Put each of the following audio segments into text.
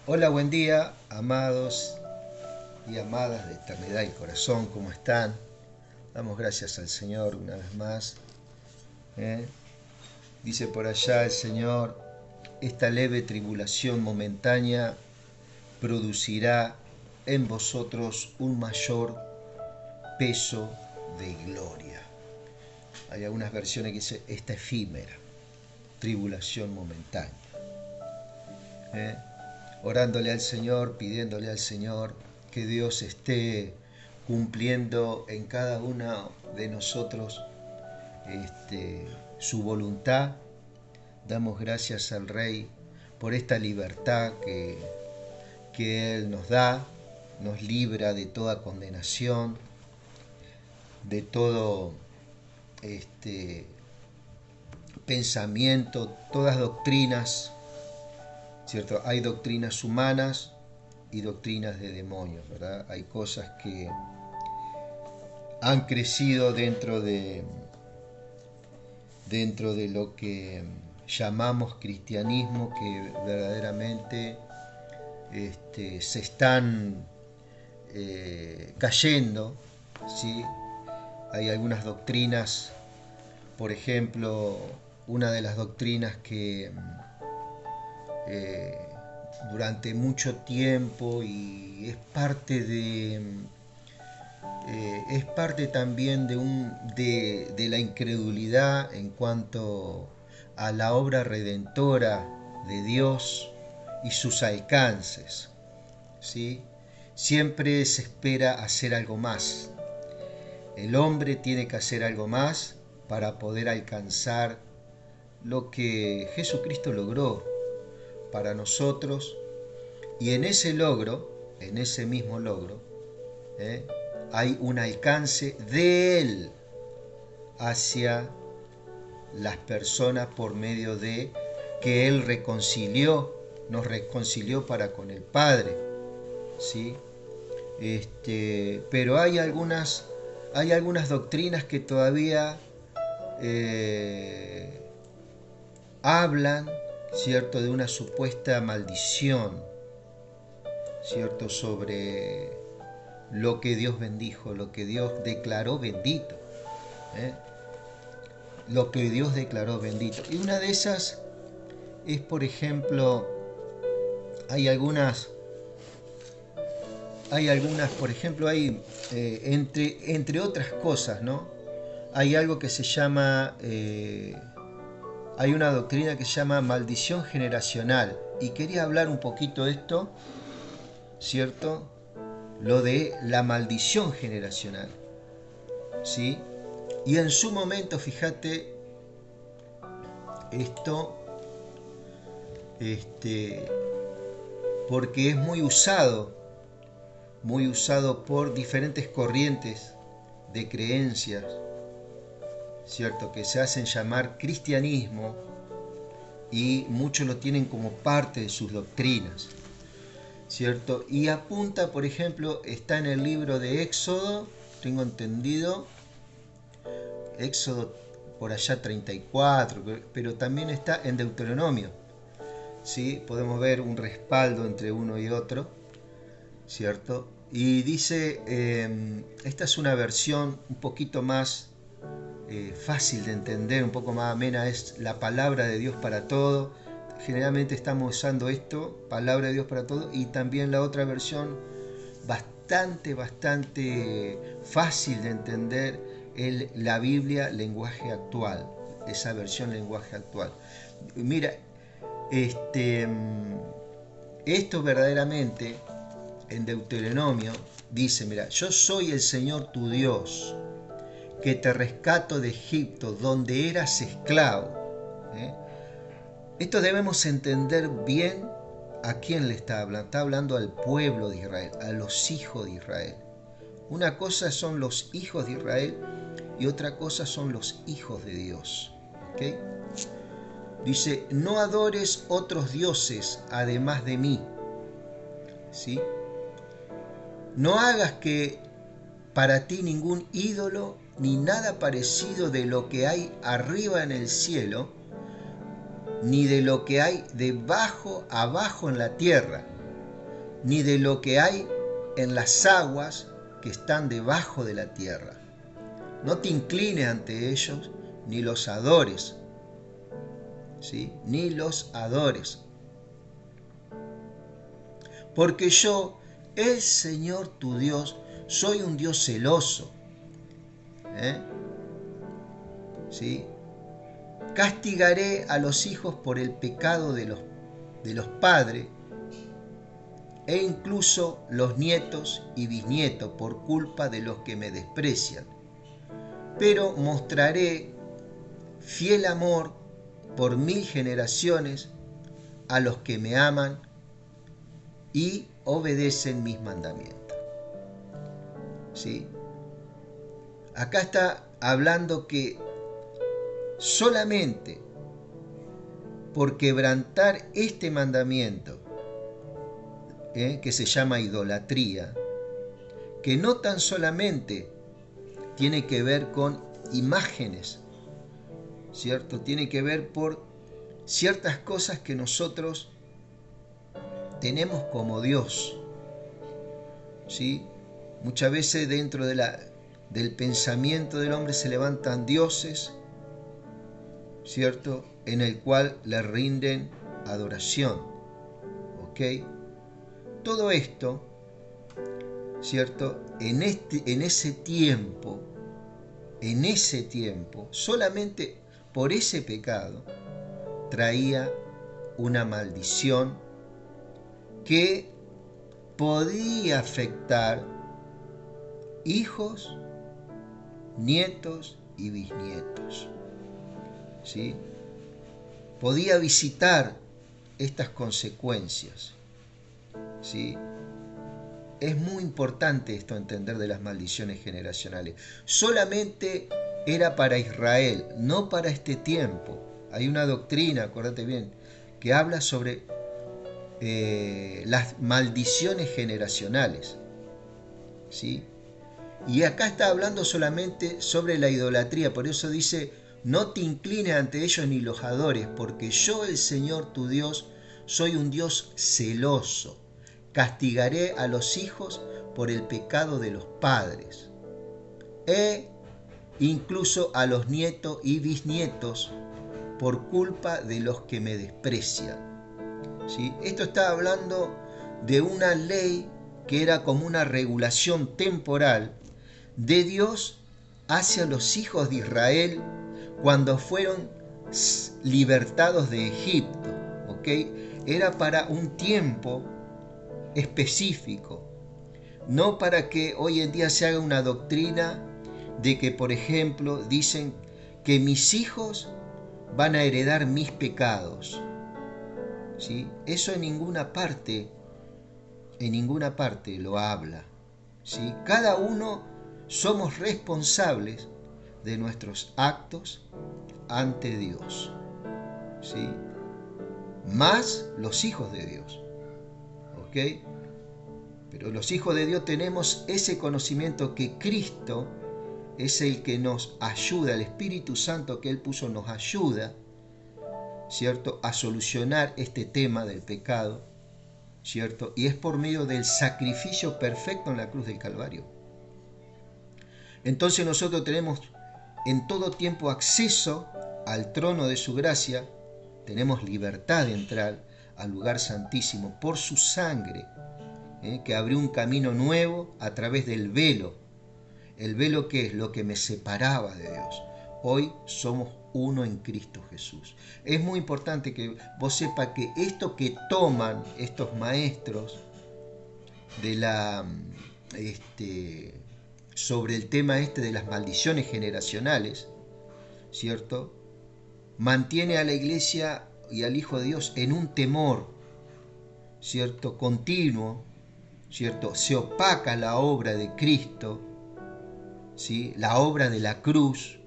Hola, buen día, amados y amadas de eternidad y corazón, ¿cómo están? Damos gracias al Señor una vez más. ¿eh? Dice por allá el Señor, esta leve tribulación momentánea producirá en vosotros un mayor peso de gloria. Hay algunas versiones que dicen esta efímera tribulación momentánea. ¿eh? Orándole al Señor, pidiéndole al Señor que Dios esté cumpliendo en cada uno de nosotros su voluntad. Damos gracias al Rey por esta libertad que Él nos da, nos libra de toda condenación, de todo pensamiento, todas doctrinas, ¿cierto? Hay doctrinas humanas y doctrinas de demonios, ¿verdad? Hay cosas que han crecido dentro de lo que llamamos cristianismo, que verdaderamente se están cayendo, ¿sí? Hay algunas doctrinas, por ejemplo, una de las doctrinas que durante mucho tiempo y es parte también de la incredulidad en cuanto a la obra redentora de Dios y sus alcances, ¿sí? Siempre se espera hacer algo más. El hombre tiene que hacer algo más para poder alcanzar lo que Jesucristo logró para nosotros, y en ese logro, en ese mismo logro, hay un alcance de Él hacia las personas por medio de que Él nos reconcilió para con el Padre, ¿sí? Pero hay algunas doctrinas que todavía hablan, ¿cierto?, de una supuesta maldición, ¿cierto?, sobre lo que Dios bendijo, lo que Dios declaró bendito, ¿eh? Lo que Dios declaró bendito. Y una de esas es, por ejemplo, hay algunas, por ejemplo, entre otras cosas, ¿no? Hay algo que se llama, hay una doctrina que se llama maldición generacional. Y quería hablar un poquito de esto, ¿cierto? Lo de la maldición generacional, ¿sí? Y en su momento, fíjate, esto, porque es muy usado por diferentes corrientes de creencias, ¿cierto?, que se hacen llamar cristianismo, y muchos lo tienen como parte de sus doctrinas, ¿cierto? Y apunta, por ejemplo, está en el libro de Éxodo, tengo entendido, Éxodo por allá 34, pero también está en Deuteronomio, ¿sí? Podemos ver un respaldo entre uno y otro, ¿cierto? Y dice, esta es una versión un poquito más fácil de entender, un poco más amena, es la palabra de Dios para todo. Generalmente estamos usando esto, palabra de Dios para todo, y también la otra versión bastante fácil de entender, la Biblia lenguaje actual, esa versión lenguaje actual. Mira, esto verdaderamente en Deuteronomio dice, mira, yo soy el Señor tu Dios, que te rescato de Egipto, donde eras esclavo. ¿eh? Esto debemos entender bien a quién le está hablando. Está hablando al pueblo de Israel, a los hijos de Israel. Una cosa son los hijos de Israel y otra cosa son los hijos de Dios. ¿Okay? Dice, no adores otros dioses además de mí. ¿Sí? No hagas que para ti ningún ídolo ni nada parecido de lo que hay arriba en el cielo, ni de lo que hay debajo, abajo en la tierra. ni de lo que hay en las aguas que están debajo de la tierra. No te inclines ante ellos, ni los adores, ¿sí? Ni los adores. Porque yo, el Señor tu Dios, soy un Dios celoso. ¿Sí? Castigaré a los hijos por el pecado de los padres, e incluso los nietos y bisnietos por culpa de los que me desprecian. Pero mostraré fiel amor por 1000 generaciones a los que me aman y obedecen mis mandamientos. ¿Sí? Acá está hablando que solamente por quebrantar este mandamiento, que se llama idolatría, que no tan solamente tiene que ver con imágenes, ¿cierto? Tiene que ver por ciertas cosas que nosotros tenemos como Dios, ¿sí? Muchas veces dentro del pensamiento del hombre se levantan dioses, ¿cierto? En el cual le rinden adoración, ¿ok? Todo esto, ¿cierto? En ese tiempo, solamente por ese pecado, traía una maldición que podía afectar hijos, nietos y bisnietos. ¿Sí? Podía visitar estas consecuencias. ¿Sí? Es muy importante esto, entender de las maldiciones generacionales. Solamente era para Israel, no para este tiempo. Hay una doctrina, acuérdate bien, que habla sobre las maldiciones generacionales. ¿Sí? Y acá está hablando solamente sobre la idolatría, por eso dice: no te inclines ante ellos ni los adores, porque yo, el Señor tu Dios, soy un Dios celoso. Castigaré a los hijos por el pecado de los padres, e incluso a los nietos y bisnietos por culpa de los que me desprecian. ¿Sí? Esto está hablando de una ley que era como una regulación temporal de Dios hacia los hijos de Israel cuando fueron libertados de Egipto. ¿Ok? Era para un tiempo específico, no para que hoy en día se haga una doctrina de que, por ejemplo, dicen que mis hijos van a heredar mis pecados. ¿Sí? Eso en ninguna parte lo habla. ¿Sí? Cada uno somos responsables de nuestros actos ante Dios. ¿Sí? Más los hijos de Dios. ¿Ok? Pero los hijos de Dios tenemos ese conocimiento que Cristo es el que nos ayuda, el Espíritu Santo que Él puso nos ayuda, ¿cierto?, a solucionar este tema del pecado, ¿cierto? Y es por medio del sacrificio perfecto en la cruz del Calvario. Entonces nosotros tenemos en todo tiempo acceso al trono de su gracia, tenemos libertad de entrar al lugar santísimo por su sangre, que abrió un camino nuevo a través del velo. El velo, que es lo que me separaba de Dios. Hoy somos uno en Cristo Jesús. Es muy importante que vos sepas que esto que toman estos maestros sobre el tema de las maldiciones generacionales, ¿cierto?, mantiene a la iglesia y al Hijo de Dios en un temor, ¿cierto?, continuo, ¿cierto? Se opaca la obra de Cristo, ¿sí?, la obra de la cruz,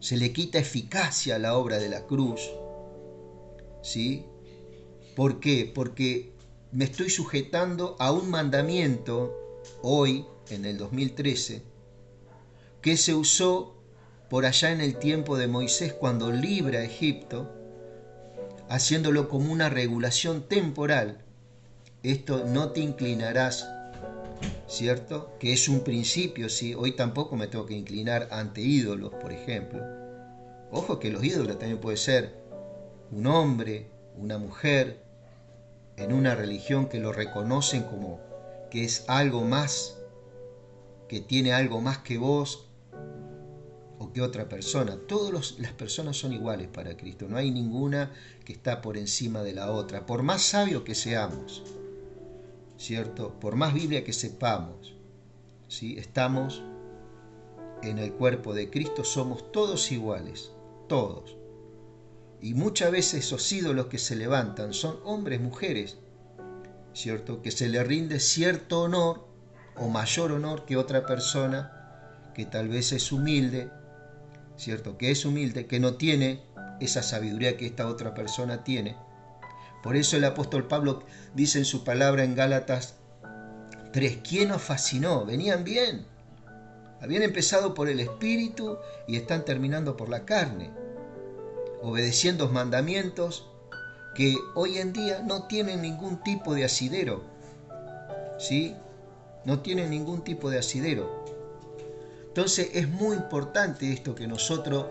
se le quita eficacia a la obra de la cruz, ¿sí? ¿Por qué? Porque me estoy sujetando a un mandamiento hoy, en el 2013, que se usó por allá en el tiempo de Moisés cuando libra a Egipto, haciéndolo como una regulación temporal, esto no te inclinarás, ¿cierto? Que es un principio, ¿sí? Hoy tampoco me tengo que inclinar ante ídolos, por ejemplo. Ojo que los ídolos también puede ser un hombre, una mujer, en una religión que lo reconocen como que es algo más, que tiene algo más que vos o que otra persona. Todas las personas son iguales para Cristo, no hay ninguna que está por encima de la otra, por más sabio que seamos, ¿cierto? Por más Biblia que sepamos, ¿sí? Estamos en el cuerpo de Cristo, somos todos iguales, todos. Y muchas veces esos ídolos que se levantan son hombres, mujeres, ¿cierto? Que se le rinde cierto honor o mayor honor que otra persona que tal vez es humilde, ¿cierto? Que es humilde, que no tiene esa sabiduría que esta otra persona tiene. Por eso el apóstol Pablo dice en su palabra en Gálatas 3, ¿quién os fascinó? Venían bien. Habían empezado por el Espíritu y están terminando por la carne, obedeciendo mandamientos que hoy en día no tienen ningún tipo de asidero, ¿sí? No tienen ningún tipo de asidero. Entonces es muy importante esto, que nosotros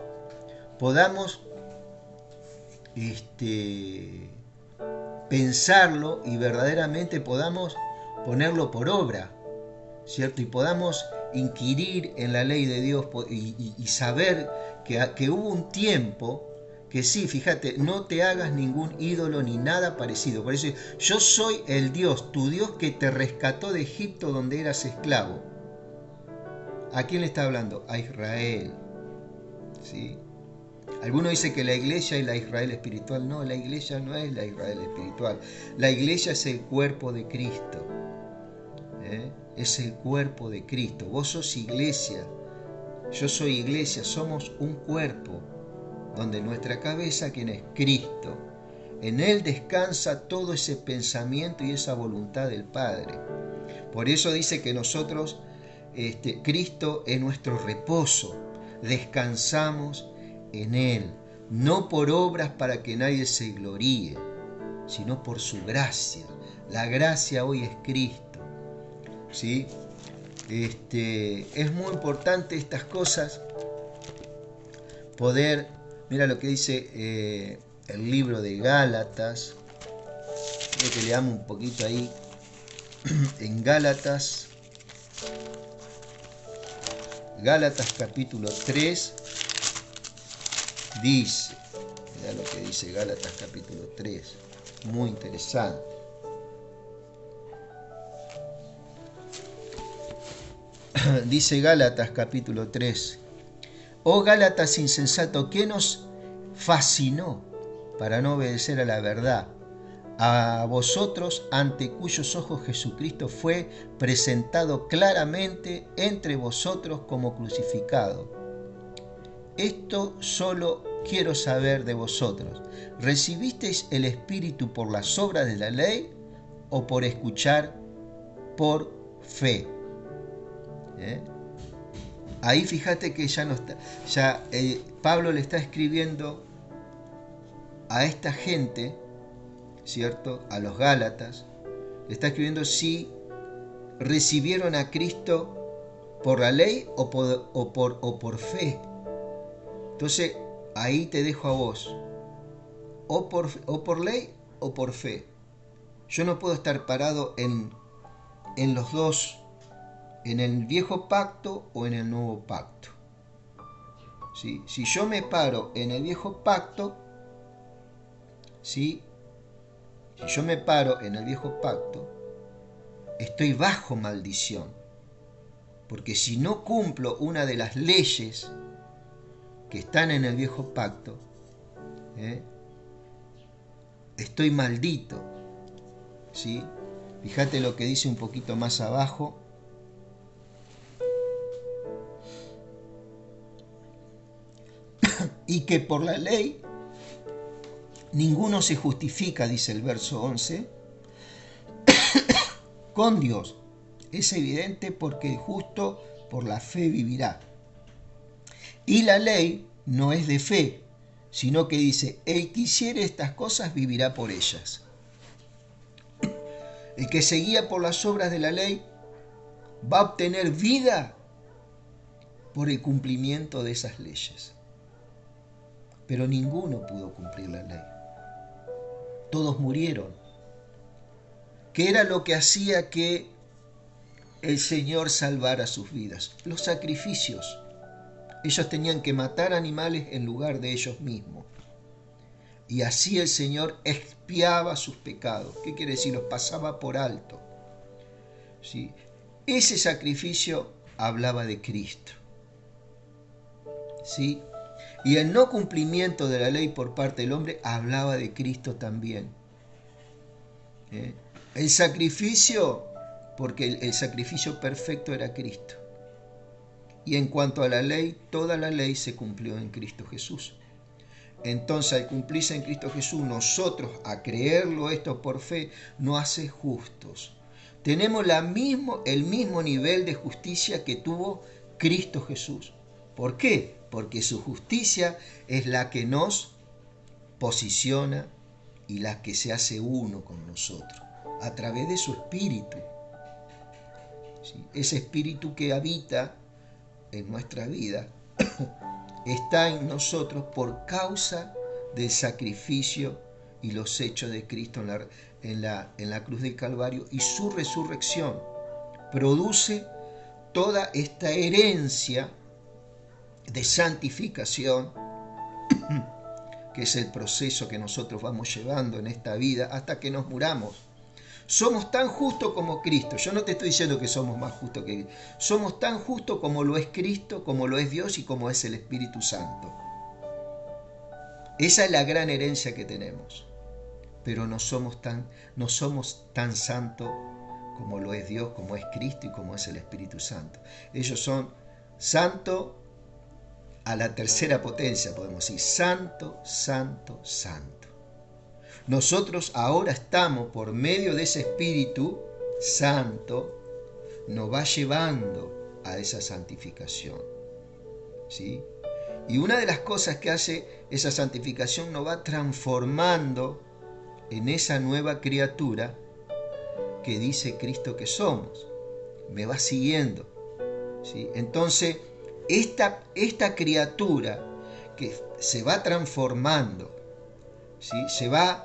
podamos pensarlo y verdaderamente podamos ponerlo por obra, ¿cierto? Y podamos inquirir en la ley de Dios y saber que hubo un tiempo que sí, fíjate, no te hagas ningún ídolo ni nada parecido. Por eso yo soy el Dios, tu Dios que te rescató de Egipto donde eras esclavo. ¿A quién le está hablando? A Israel, ¿sí? Algunos dicen que la iglesia es la Israel espiritual. No, la iglesia no es la Israel espiritual. La iglesia es el cuerpo de Cristo. Es el cuerpo de Cristo. Vos sos iglesia, yo soy iglesia, somos un cuerpo donde nuestra cabeza, quien es Cristo, en Él descansa todo ese pensamiento y esa voluntad del Padre. Por eso dice que nosotros, Cristo es nuestro reposo, descansamos en Él, no por obras para que nadie se gloríe, sino por su gracia. La gracia hoy es Cristo, ¿sí? Es muy importante estas cosas, poder, mira lo que dice el libro de Gálatas, quiero que leamos un poquito ahí, en Gálatas capítulo 3, dice, mira lo que dice Gálatas capítulo 3, muy interesante. Dice Gálatas capítulo 3, oh Gálatas insensato, ¿qué nos fascinó para no obedecer a la verdad? A vosotros, ante cuyos ojos Jesucristo fue presentado claramente entre vosotros como crucificado. Esto solo quiero saber de vosotros. ¿Recibisteis el Espíritu por las obras de la ley o por escuchar por fe? Ahí fíjate que ya no está, Pablo le está escribiendo a esta gente, ¿cierto? A los Gálatas, le está escribiendo si recibieron a Cristo por la ley o por fe. Entonces ahí te dejo a vos, o por ley o por fe. Yo no puedo estar parado en los dos, en el viejo pacto o en el nuevo pacto, ¿sí? Si yo me paro en el viejo pacto, ¿sí? Si yo me paro en el viejo pacto, estoy bajo maldición, porque si no cumplo una de las leyes que están en el viejo pacto, estoy maldito, ¿sí? Fíjate lo que dice un poquito más abajo. Y que por la ley ninguno se justifica, dice el verso 11, con Dios. Es evidente, porque el justo por la fe vivirá. Y la ley no es de fe, sino que dice, el que hiciere estas cosas vivirá por ellas. El que se guía por las obras de la ley va a obtener vida por el cumplimiento de esas leyes. Pero ninguno pudo cumplir la ley. Todos murieron. ¿Qué era lo que hacía que el Señor salvara sus vidas? Los sacrificios. Ellos tenían que matar animales en lugar de ellos mismos. Y así el Señor expiaba sus pecados. ¿Qué quiere decir? Los pasaba por alto. ¿Sí? Ese sacrificio hablaba de Cristo. ¿Sí? Y el no cumplimiento de la ley por parte del hombre hablaba de Cristo también. El sacrificio, porque el sacrificio perfecto era Cristo. Y en cuanto a la ley, toda la ley se cumplió en Cristo Jesús. Entonces, al cumplirse en Cristo Jesús, nosotros, a creerlo esto por fe, nos hace justos. Tenemos el mismo nivel de justicia que tuvo Cristo Jesús. ¿Por qué? Porque su justicia es la que nos posiciona y la que se hace uno con nosotros, a través de su Espíritu. ¿Sí? Ese Espíritu que habita en nuestra vida está en nosotros por causa del sacrificio y los hechos de Cristo en la cruz del Calvario, y su resurrección produce toda esta herencia de santificación, que es el proceso que nosotros vamos llevando en esta vida hasta que nos muramos. Somos tan justos como Cristo. Yo no te estoy diciendo que somos más justos que Cristo. Somos tan justos como lo es Cristo, como lo es Dios y como es el Espíritu Santo. Esa es la gran herencia que tenemos. Pero no somos tan santos como lo es Dios, como es Cristo y como es el Espíritu Santo. Ellos son santos a la tercera potencia, podemos decir. Santo, santo, santo. Nosotros ahora estamos, por medio de ese Espíritu Santo, nos va llevando a esa santificación. ¿Sí? Y una de las cosas que hace esa santificación nos va transformando en esa nueva criatura que dice Cristo que somos. Me va siguiendo. ¿Sí? Entonces, esta criatura que se va transformando, ¿sí? Se va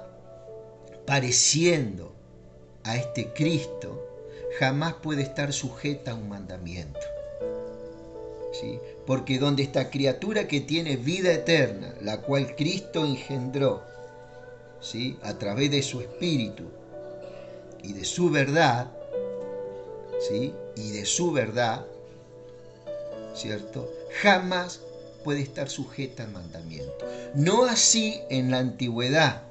pareciendo a este Cristo, jamás puede estar sujeta a un mandamiento. ¿Sí? Porque donde esta criatura que tiene vida eterna, la cual Cristo engendró, ¿sí? A través de su Espíritu y de su verdad, ¿sí? Y de su verdad, ¿cierto? Jamás puede estar sujeta al mandamiento. No así en la antigüedad,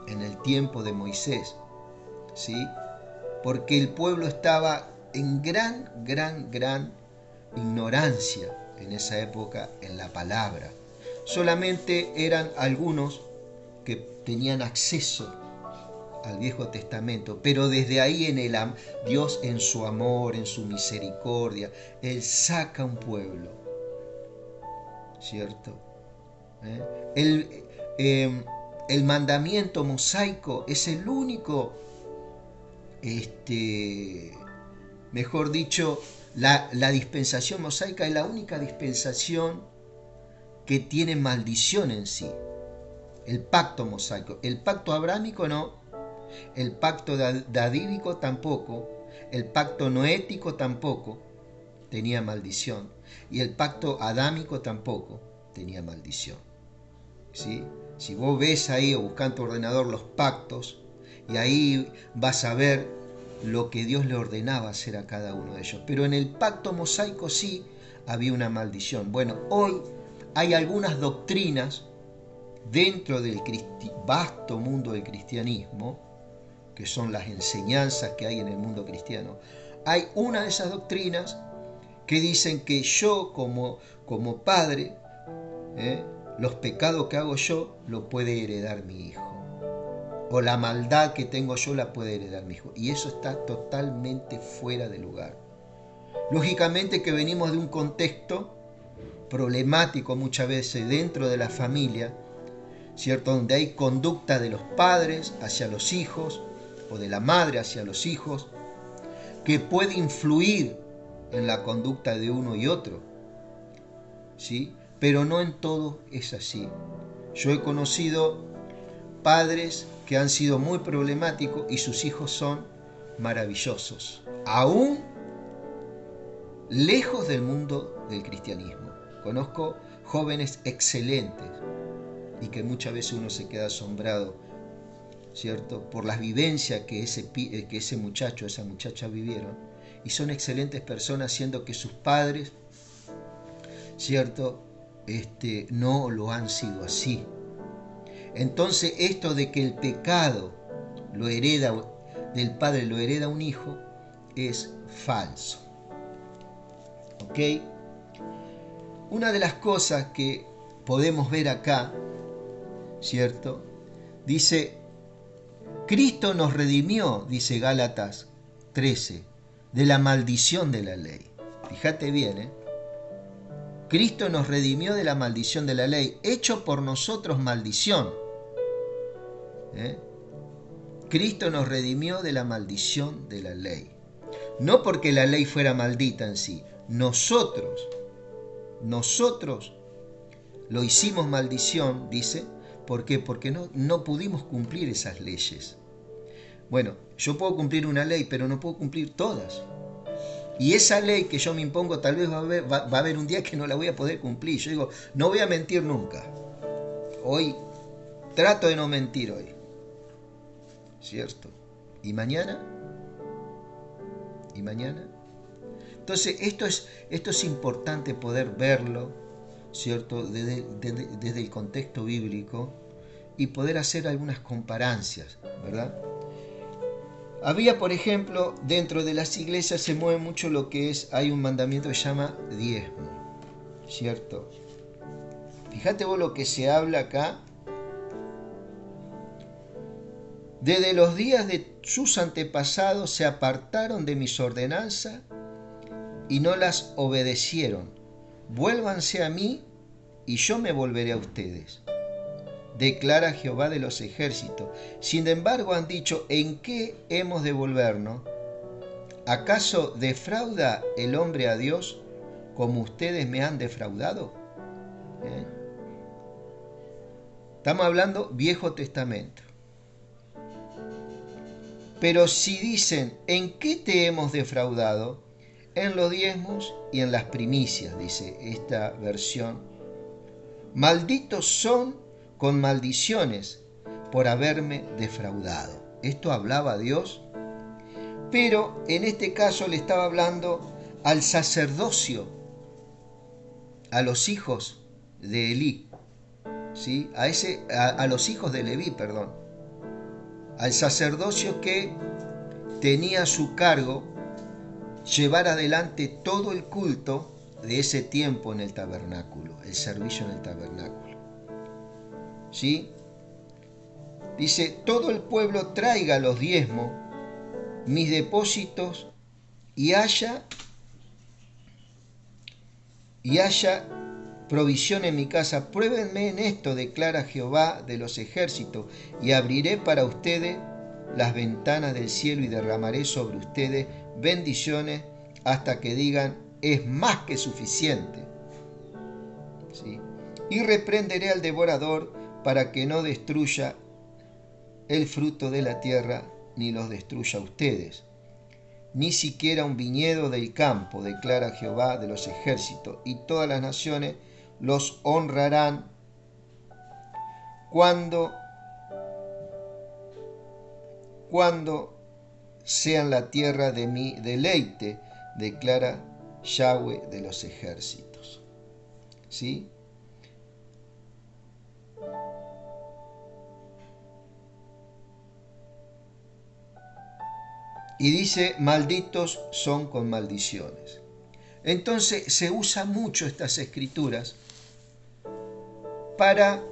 en el tiempo de Moisés, ¿sí? Porque el pueblo estaba en gran ignorancia en esa época en la palabra. Solamente eran algunos que tenían acceso al Viejo Testamento, pero desde ahí Dios en su amor, en su misericordia, Él saca un pueblo, ¿cierto? El mandamiento mosaico es el único, mejor dicho, la dispensación mosaica es la única dispensación que tiene maldición en sí. El pacto mosaico. El pacto abrámico no. El pacto davídico tampoco. El pacto noético tampoco tenía maldición. Y el pacto adámico tampoco tenía maldición. ¿Sí? Si vos ves ahí o buscas en tu ordenador los pactos, y ahí vas a ver lo que Dios le ordenaba hacer a cada uno de ellos. Pero en el pacto mosaico sí había una maldición. Bueno, hoy hay algunas doctrinas dentro del vasto mundo del cristianismo, que son las enseñanzas que hay en el mundo cristiano. Hay una de esas doctrinas que dicen que yo como padre, los pecados que hago yo lo puede heredar mi hijo. O la maldad que tengo yo la puede heredar mi hijo. Y eso está totalmente fuera de lugar. Lógicamente que venimos de un contexto problemático muchas veces dentro de la familia, ¿cierto? Donde hay conducta de los padres hacia los hijos o de la madre hacia los hijos, que puede influir en la conducta de uno y otro, ¿sí? Pero no en todo es así. Yo he conocido padres que han sido muy problemáticos y sus hijos son maravillosos, aún lejos del mundo del cristianismo. Conozco jóvenes excelentes y que muchas veces uno se queda asombrado, ¿cierto?, por las vivencias que ese muchacho, esa muchacha vivieron, y son excelentes personas, siendo que sus padres, ¿cierto?, no lo han sido así. Entonces, esto de que el pecado lo hereda del padre, lo hereda un hijo, es falso. ¿Ok? Una de las cosas que podemos ver acá, ¿cierto?, dice, Cristo nos redimió, dice Gálatas 13, de la maldición de la ley. Fíjate bien, Cristo nos redimió de la maldición de la ley, hecho por nosotros maldición. Cristo nos redimió de la maldición de la ley. No porque la ley fuera maldita en sí. Nosotros lo hicimos maldición, dice. ¿Por qué? Porque no pudimos cumplir esas leyes. Bueno, yo puedo cumplir una ley, pero no puedo cumplir todas. Y esa ley que yo me impongo, tal vez va a haber un día que no la voy a poder cumplir. Yo digo, no voy a mentir nunca. Hoy trato de no mentir hoy. ¿Cierto? ¿Y mañana? ¿Y mañana? Entonces, esto es importante poder verlo, ¿cierto?, desde el contexto bíblico y poder hacer algunas comparancias, ¿verdad? Había, por ejemplo, dentro de las iglesias se mueve mucho lo que es, hay un mandamiento que se llama diezmo, ¿cierto? Fíjate vos lo que se habla acá. Desde los días de sus antepasados se apartaron de mis ordenanzas y no las obedecieron. Vuélvanse a mí y yo me volveré a ustedes, declara Jehová de los ejércitos. Sin embargo han dicho, ¿en qué hemos de volvernos? ¿Acaso defrauda el hombre a Dios como ustedes me han defraudado? Estamos hablando Viejo Testamento. Pero si dicen, ¿en qué te hemos defraudado? En los diezmos y en las primicias, dice esta versión. Malditos son con maldiciones por haberme defraudado. Esto hablaba Dios, pero en este caso le estaba hablando al sacerdocio, a los hijos de Elí, ¿sí? A los hijos de Leví, perdón. Al sacerdocio que tenía a su cargo llevar adelante todo el culto de ese tiempo en el tabernáculo, el servicio en el tabernáculo. ¿Sí? Dice, todo el pueblo traiga los diezmos, mis depósitos, y haya provisión en mi casa. Pruébenme en esto, declara Jehová de los ejércitos, y abriré para ustedes las ventanas del cielo y derramaré sobre ustedes bendiciones hasta que digan, es más que suficiente. ¿Sí? Y reprenderé al devorador para que no destruya el fruto de la tierra, ni los destruya a ustedes, ni siquiera un viñedo del campo, declara Jehová de los ejércitos, y todas las naciones los honrarán cuando sean la tierra de mi deleite, declara Yahweh de los ejércitos. ¿Sí? Y dice, malditos son con maldiciones. Entonces se usa mucho estas escrituras para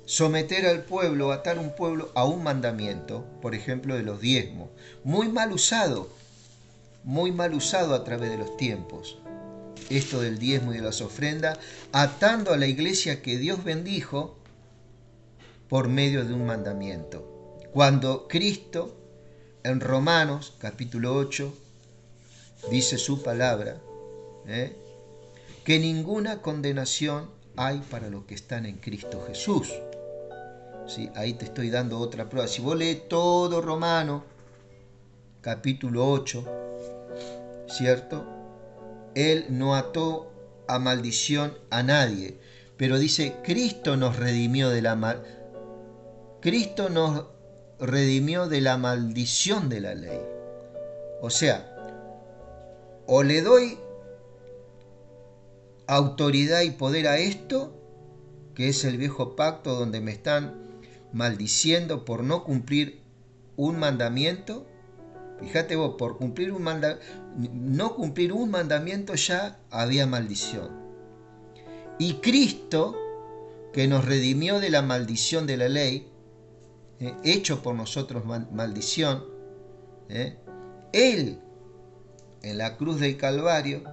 someter al pueblo, atar un pueblo a un mandamiento, por ejemplo, de los diezmos. Muy mal usado a través de los tiempos. Esto del diezmo y de las ofrendas, atando a la iglesia que Dios bendijo por medio de un mandamiento. Cuando Cristo, en Romanos capítulo 8, dice su palabra, que ninguna condenación hay para los que están en Cristo Jesús. ¿Sí? Ahí te estoy dando otra prueba. Si vos lees todo Romanos capítulo 8, ¿cierto? Él no ató a maldición a nadie, pero dice, Cristo nos redimió de la maldición de la ley. O sea, o le doy autoridad y poder a esto, que es el viejo pacto donde me están maldiciendo por no cumplir un mandamiento. Fíjate vos, por no cumplir un mandamiento ya había maldición. Y Cristo, que nos redimió de la maldición de la ley, hecho por nosotros maldición, Él en la cruz del Calvario,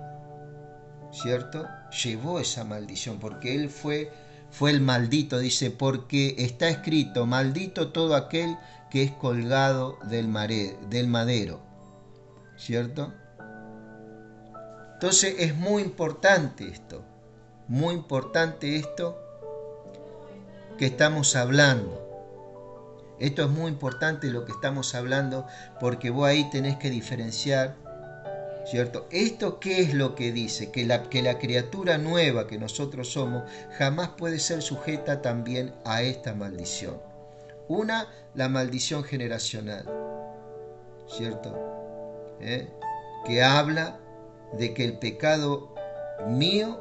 ¿cierto?, llevó esa maldición, porque Él fue el maldito, dice, porque está escrito, maldito todo aquel que es colgado del madero, ¿cierto? Entonces es muy importante esto que estamos hablando. Esto es muy importante lo que estamos hablando, porque vos ahí tenés que diferenciar, ¿cierto? ¿Esto qué es lo que dice? Que la criatura nueva que nosotros somos jamás puede ser sujeta también a esta maldición. Una, la maldición generacional, ¿cierto? Que habla de que el pecado mío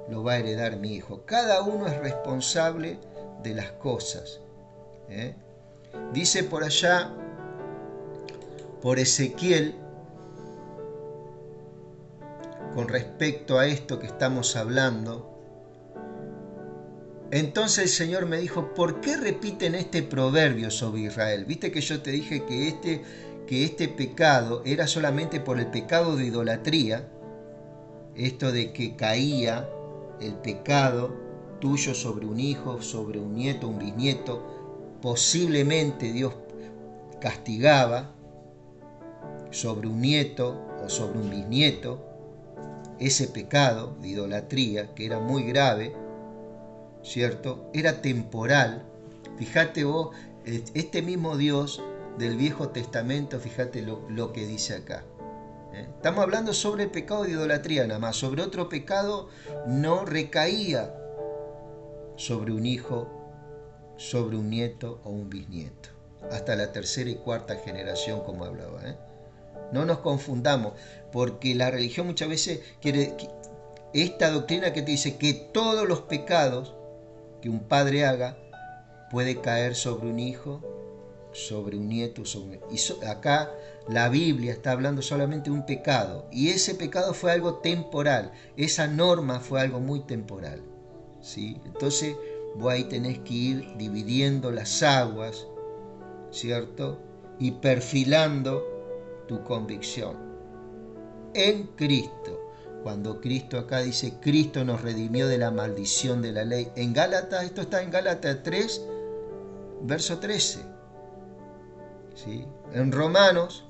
lo va a heredar mi hijo. Cada uno es responsable de las cosas. Dice por allá, por Ezequiel, con respecto a esto que estamos hablando, entonces el Señor me dijo, ¿por qué repiten este proverbio sobre Israel? Viste que yo te dije que este pecado era solamente por el pecado de idolatría, esto de que caía el pecado tuyo sobre un hijo, sobre un nieto, un bisnieto, posiblemente Dios castigaba sobre un nieto o sobre un bisnieto ese pecado de idolatría, que era muy grave, ¿cierto? Era temporal. Fíjate vos, este mismo Dios del Viejo Testamento, fíjate lo que dice acá. Estamos hablando sobre el pecado de idolatría nada más. Sobre otro pecado no recaía sobre un hijo, sobre un nieto o un bisnieto. Hasta la tercera y cuarta generación, como hablaba. No nos confundamos, porque la religión muchas veces quiere esta doctrina que te dice que todos los pecados que un padre haga puede caer sobre un hijo, sobre un nieto, acá la Biblia está hablando solamente de un pecado, y ese pecado fue algo temporal, esa norma fue algo muy temporal, ¿sí? Entonces vos ahí tenés que ir dividiendo las aguas, ¿cierto? Y perfilando tu convicción en Cristo. Cuando Cristo acá dice, Cristo nos redimió de la maldición de la ley. En Gálatas, esto está en Gálatas 3, verso 13. ¿Sí? En Romanos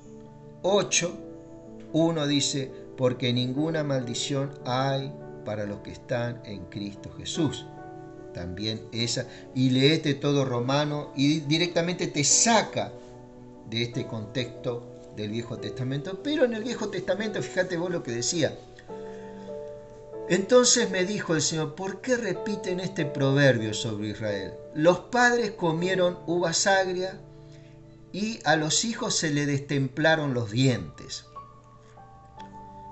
8, 1 dice, porque ninguna maldición hay para los que están en Cristo Jesús. También esa, y leete todo Romano y directamente te saca de este contexto del Viejo Testamento. Pero en el Viejo Testamento, fíjate vos lo que decía. Entonces me dijo el Señor, ¿por qué repiten este proverbio sobre Israel? Los padres comieron uvas agrias y a los hijos se le destemplaron los dientes.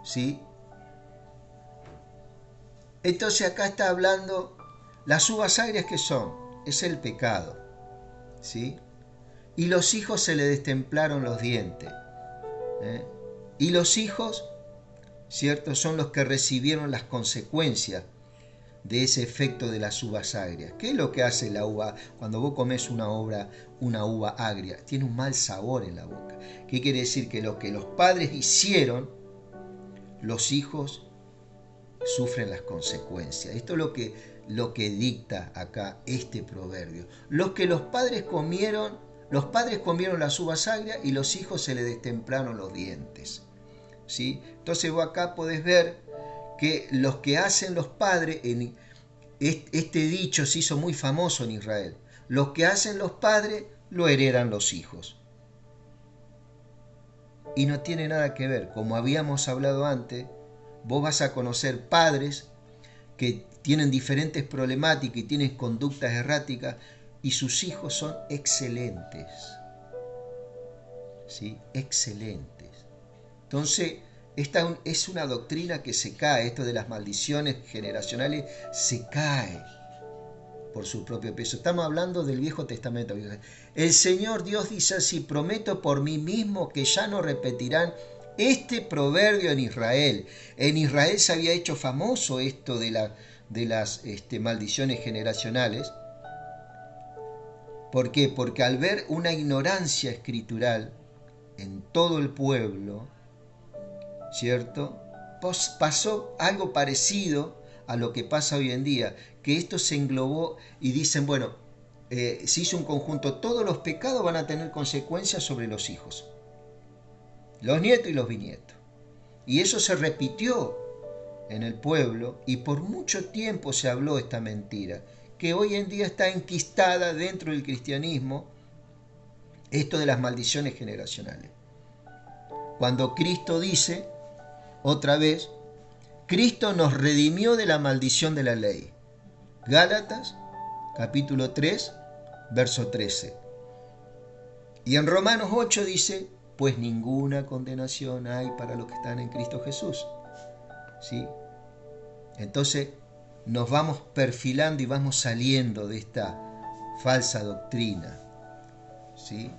¿Sí? Entonces acá está hablando, las uvas agrias que son, es el pecado. ¿Sí? Y los hijos se le destemplaron los dientes. Y los hijos, ¿cierto?, son los que recibieron las consecuencias de ese efecto de las uvas agrias. ¿Qué es lo que hace la uva? Cuando vos comes una uva agria, tiene un mal sabor en la boca. ¿Qué quiere decir? Que lo que los padres hicieron, los hijos sufren las consecuencias. Esto es lo que dicta acá este proverbio. Los que los padres comieron Los padres comieron las uvas agrias y los hijos se les destemplaron los dientes. ¿Sí? Entonces vos acá podés ver que los que hacen los padres, este dicho se hizo muy famoso en Israel, los que hacen los padres lo heredan los hijos. Y no tiene nada que ver, como habíamos hablado antes, vos vas a conocer padres que tienen diferentes problemáticas y tienen conductas erráticas y sus hijos son excelentes. ¿Sí? Excelentes. Entonces, esta es una doctrina que se cae, esto de las maldiciones generacionales se cae por su propio peso. Estamos hablando del Viejo Testamento. El Señor Dios dice así: prometo por mí mismo que ya no repetirán este proverbio en Israel. En Israel se había hecho famoso esto de las maldiciones generacionales. ¿Por qué? Porque al ver una ignorancia escritural en todo el pueblo, ¿cierto? Pasó algo parecido a lo que pasa hoy en día, que esto se englobó y dicen, bueno, se hizo un conjunto, todos los pecados van a tener consecuencias sobre los hijos, los nietos y los bisnietos. Y eso se repitió en el pueblo y por mucho tiempo se habló esta mentira, que hoy en día está enquistada dentro del cristianismo, esto de las maldiciones generacionales. Cuando Cristo dice, otra vez, Cristo nos redimió de la maldición de la ley. Gálatas, capítulo 3, verso 13. Y en Romanos 8 dice, pues ninguna condenación hay para los que están en Cristo Jesús. ¿Sí? Entonces nos vamos perfilando y vamos saliendo de esta falsa doctrina. ¿Sí?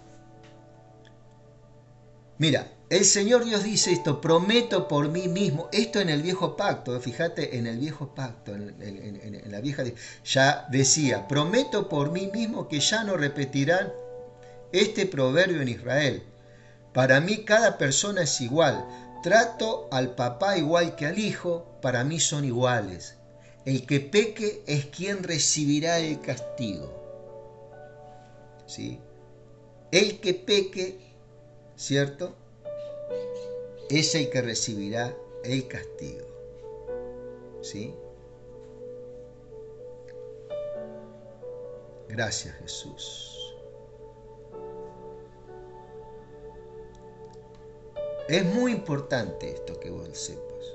Mira, el Señor Dios dice esto: prometo por mí mismo. Esto en el viejo pacto, fíjate, en el viejo pacto, en la vieja, ya decía, prometo por mí mismo que ya no repetirán este proverbio en Israel. Para mí cada persona es igual. Trato al papá igual que al hijo, para mí son iguales. El que peque es quien recibirá el castigo. ¿Sí? El que peque, ¿cierto?, es el que recibirá el castigo. ¿Sí? Gracias, Jesús. Es muy importante esto que vos sepas.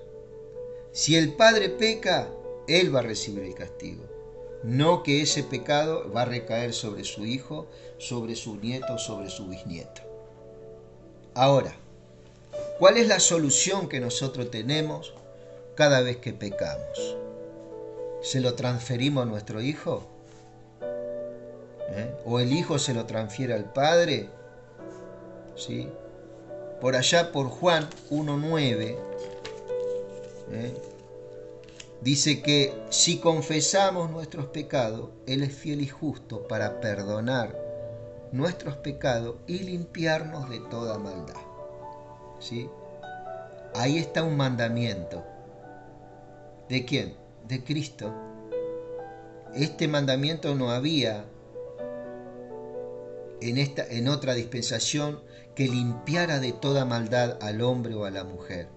Si el padre peca, él va a recibir el castigo. No que ese pecado va a recaer sobre su hijo, sobre su nieto, sobre su bisnieto. Ahora, ¿cuál es la solución que nosotros tenemos cada vez que pecamos? ¿Se lo transferimos a nuestro hijo? ¿O el hijo se lo transfiere al padre? ¿Sí? Por allá por Juan 1:9, dice que si confesamos nuestros pecados, Él es fiel y justo para perdonar nuestros pecados y limpiarnos de toda maldad. ¿Sí? Ahí está un mandamiento. ¿De quién? De Cristo. Este mandamiento no había en otra dispensación que limpiara de toda maldad al hombre o a la mujer.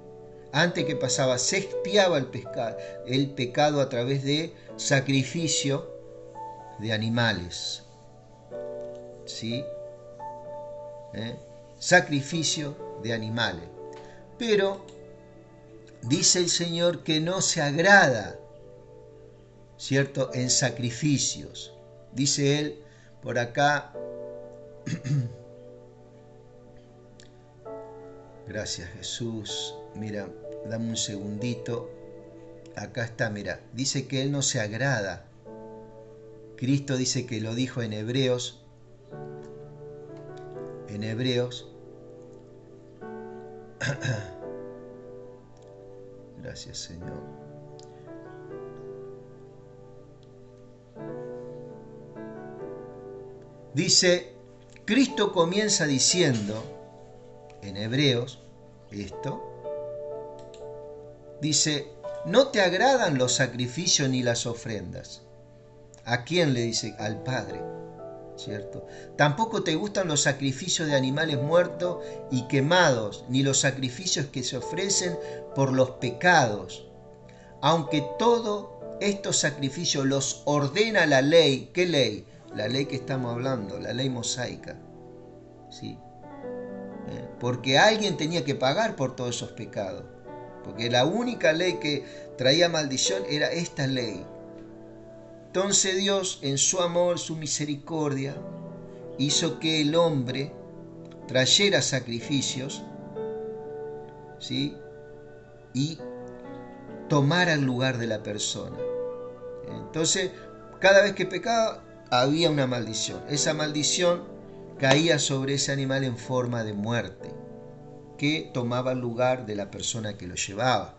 Antes que pasaba, se expiaba el pecado a través de sacrificio de animales. ¿Sí? Sacrificio de animales. Pero dice el Señor que no se agrada, ¿cierto?, en sacrificios. Dice Él por acá, gracias Jesús, mira, dame un segundito, acá está, mira, dice que Él no se agrada. Cristo dice que lo dijo en Hebreos, gracias Señor. Dice, Cristo comienza diciendo en Hebreos esto, dice, no te agradan los sacrificios ni las ofrendas. ¿A quién le dice? Al Padre. ¿cierto? Tampoco te gustan los sacrificios de animales muertos y quemados, ni los sacrificios que se ofrecen por los pecados. Aunque todos estos sacrificios los ordena la ley. ¿Qué ley? La ley que estamos hablando, la ley mosaica. ¿Sí? Porque alguien tenía que pagar por todos esos pecados. Porque la única ley que traía maldición era esta ley. Entonces Dios, en su amor, su misericordia, hizo que el hombre trayera sacrificios, ¿sí? Y tomara el lugar de la persona. Entonces, cada vez que pecaba, había una maldición. Esa maldición caía sobre ese animal en forma de muerte, que tomaba el lugar de la persona que lo llevaba,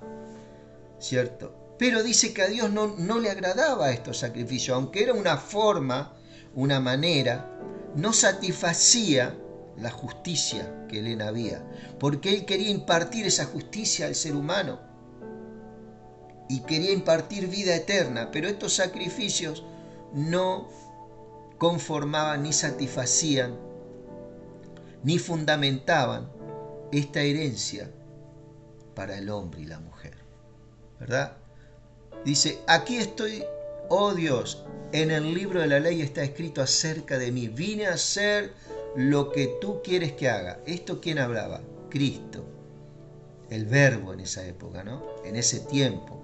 ¿cierto? Pero dice que a Dios no le agradaba estos sacrificios, aunque era una forma, una manera, no satisfacía la justicia que él había, porque él quería impartir esa justicia al ser humano y quería impartir vida eterna, pero estos sacrificios no conformaban ni satisfacían ni fundamentaban esta herencia para el hombre y la mujer, ¿verdad? Dice, aquí estoy, oh Dios, en el libro de la ley está escrito acerca de mí. Vine a hacer lo que tú quieres que haga. ¿Esto quién hablaba? Cristo, el verbo en esa época, ¿no? En ese tiempo,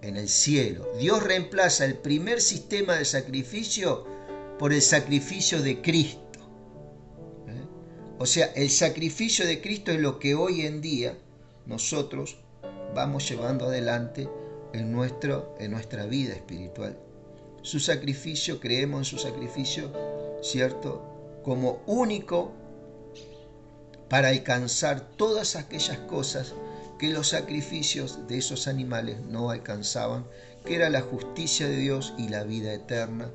en el cielo. Dios reemplaza el primer sistema de sacrificio por el sacrificio de Cristo. O sea, el sacrificio de Cristo es lo que hoy en día nosotros vamos llevando adelante en nuestra vida espiritual. Su sacrificio, creemos en su sacrificio, ¿cierto? Como único para alcanzar todas aquellas cosas que los sacrificios de esos animales no alcanzaban, que era la justicia de Dios y la vida eterna,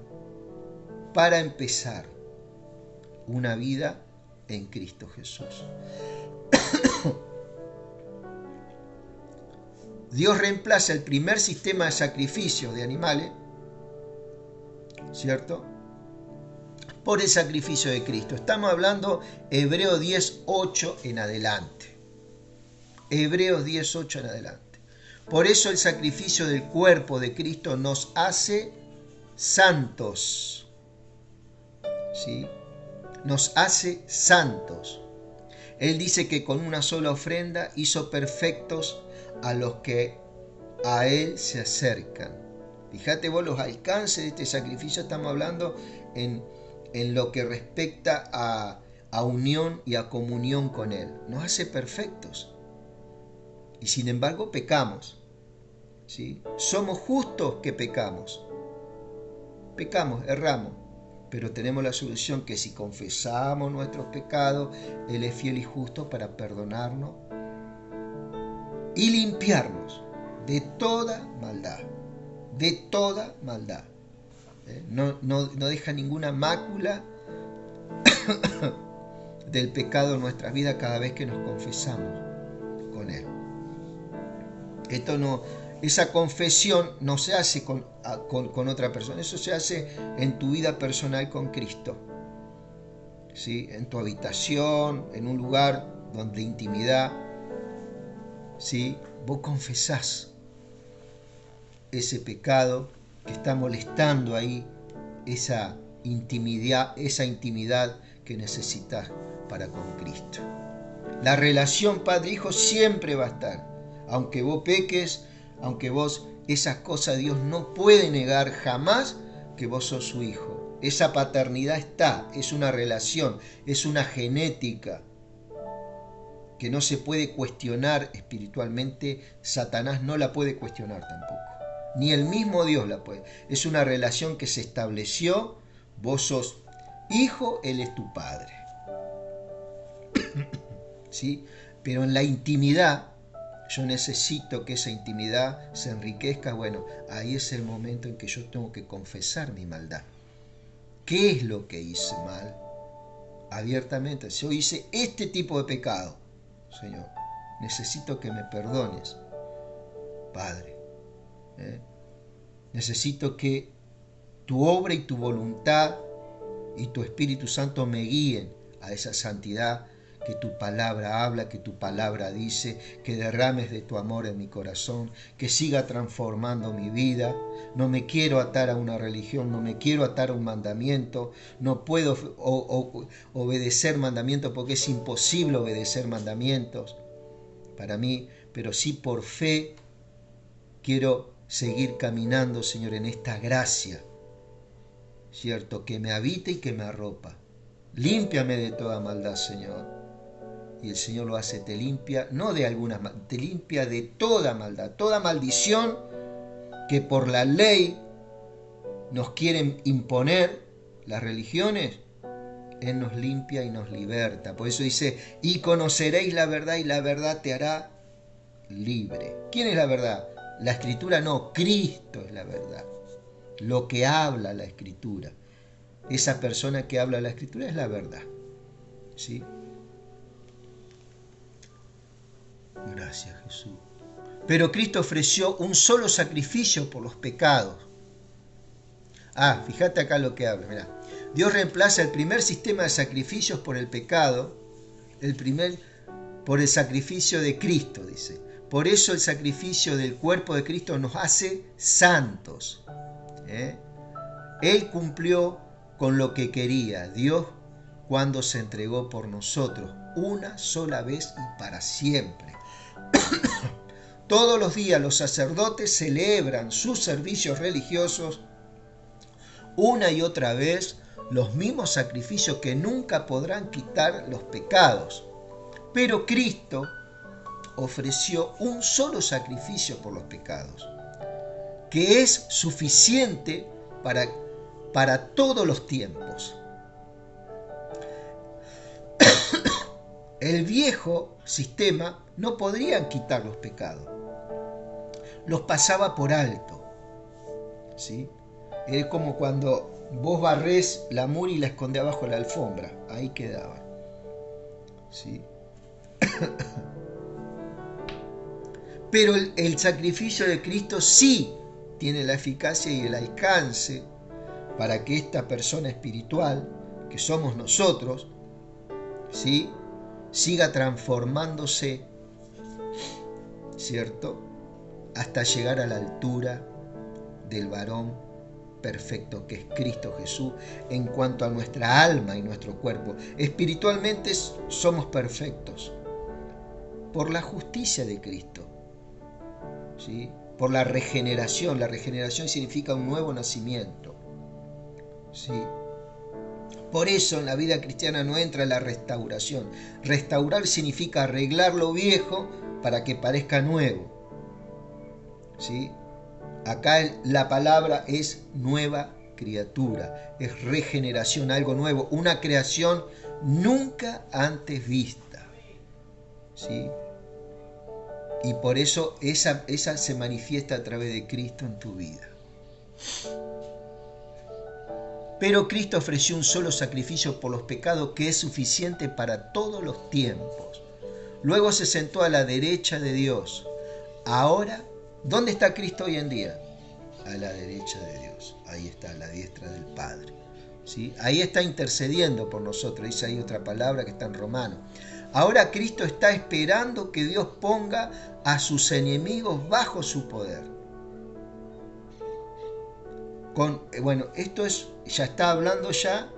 para empezar una vida en Cristo Jesús. Dios reemplaza el primer sistema de sacrificio de animales, ¿cierto?, por el sacrificio de Cristo. Estamos hablando Hebreos 10:8 en adelante. Hebreos 10:8 en adelante. Por eso el sacrificio del cuerpo de Cristo nos hace santos. ¿Sí? Nos hace santos. Él dice que con una sola ofrenda hizo perfectos a los que a Él se acercan. Fíjate vos los alcances de este sacrificio. Estamos hablando en lo que respecta a unión y a comunión con Él. Nos hace perfectos. Y sin embargo pecamos. ¿Sí? Somos justos que pecamos. Pecamos, erramos. Pero tenemos la solución, que si confesamos nuestros pecados, Él es fiel y justo para perdonarnos y limpiarnos de toda maldad. De toda maldad. No deja ninguna mácula del pecado en nuestra vida cada vez que nos confesamos con Él. Esa confesión no se hace con otra persona, eso se hace en tu vida personal con Cristo. ¿Sí? En tu habitación, en un lugar donde intimidad, ¿sí? Vos confesás ese pecado que está molestando ahí, esa intimidad que necesitas para con Cristo. La relación padre-hijo siempre va a estar. Aunque vos peques, aunque vos, esas cosas Dios no puede negar jamás que vos sos su hijo. Esa paternidad está, es una relación, es una genética que no se puede cuestionar espiritualmente. Satanás no la puede cuestionar tampoco, ni el mismo Dios la puede. Es una relación que se estableció, vos sos hijo, Él es tu padre. ¿Sí? Pero en la intimidad, yo necesito que esa intimidad se enriquezca. Bueno, ahí es el momento en que yo tengo que confesar mi maldad. ¿Qué es lo que hice mal? Abiertamente, yo hice este tipo de pecado. Señor, necesito que me perdones, Padre. Necesito que tu obra y tu voluntad y tu Espíritu Santo me guíen a esa santidad que tu palabra habla, que tu palabra dice, que derrames de tu amor en mi corazón, que siga transformando mi vida. No me quiero atar a una religión, no me quiero atar a un mandamiento, no puedo obedecer mandamientos porque es imposible obedecer mandamientos para mí, pero sí por fe quiero seguir caminando, Señor, en esta gracia, ¿cierto? Que me habite y que me arropa. Límpiame de toda maldad, Señor. Y el Señor lo hace, te limpia, no de algunas, te limpia de toda maldad, toda maldición que por la ley nos quieren imponer las religiones. Él nos limpia y nos liberta. Por eso dice, y conoceréis la verdad y la verdad te hará libre. ¿Quién es la verdad? La Escritura no, Cristo es la verdad. Lo que habla la Escritura. Esa persona que habla la Escritura es la verdad. ¿Sí? Gracias, Jesús. Pero Cristo ofreció un solo sacrificio por los pecados. Fíjate acá lo que habla. Mirá. Dios reemplaza el primer sistema de sacrificios por el pecado, por el sacrificio de Cristo, dice. Por eso el sacrificio del cuerpo de Cristo nos hace santos. Él cumplió con lo que quería Dios cuando se entregó por nosotros, una sola vez y para siempre. Todos los días los sacerdotes celebran sus servicios religiosos una y otra vez los mismos sacrificios que nunca podrán quitar los pecados. Pero Cristo ofreció un solo sacrificio por los pecados, que es suficiente para todos los tiempos. El viejo sistema no podría quitar los pecados. Los pasaba por alto. ¿Sí? Es como cuando vos barrés la mugre y la escondés abajo de la alfombra. Ahí quedaba. ¿Sí? Pero el sacrificio de Cristo sí tiene la eficacia y el alcance para que esta persona espiritual, que somos nosotros, ¿sí?, siga transformándose, ¿cierto?, hasta llegar a la altura del varón perfecto que es Cristo Jesús en cuanto a nuestra alma y nuestro cuerpo. Espiritualmente somos perfectos por la justicia de Cristo, ¿sí?, por la regeneración. La regeneración significa un nuevo nacimiento, ¿sí? Por eso en la vida cristiana no entra la restauración. Restaurar significa arreglar lo viejo para que parezca nuevo, ¿sí? Acá la palabra es nueva criatura, es regeneración, algo nuevo, una creación nunca antes vista, ¿sí? Y por eso esa se manifiesta a través de Cristo en tu vida. Pero Cristo ofreció un solo sacrificio por los pecados que es suficiente para todos los tiempos. Luego se sentó a la derecha de Dios. Ahora, ¿dónde está Cristo hoy en día? A la derecha de Dios. Ahí está, a la diestra del Padre, ¿sí? Ahí está intercediendo por nosotros. Dice ahí otra palabra que está en Romanos. Ahora Cristo está esperando que Dios ponga a sus enemigos bajo su poder. Esto ya está hablando ya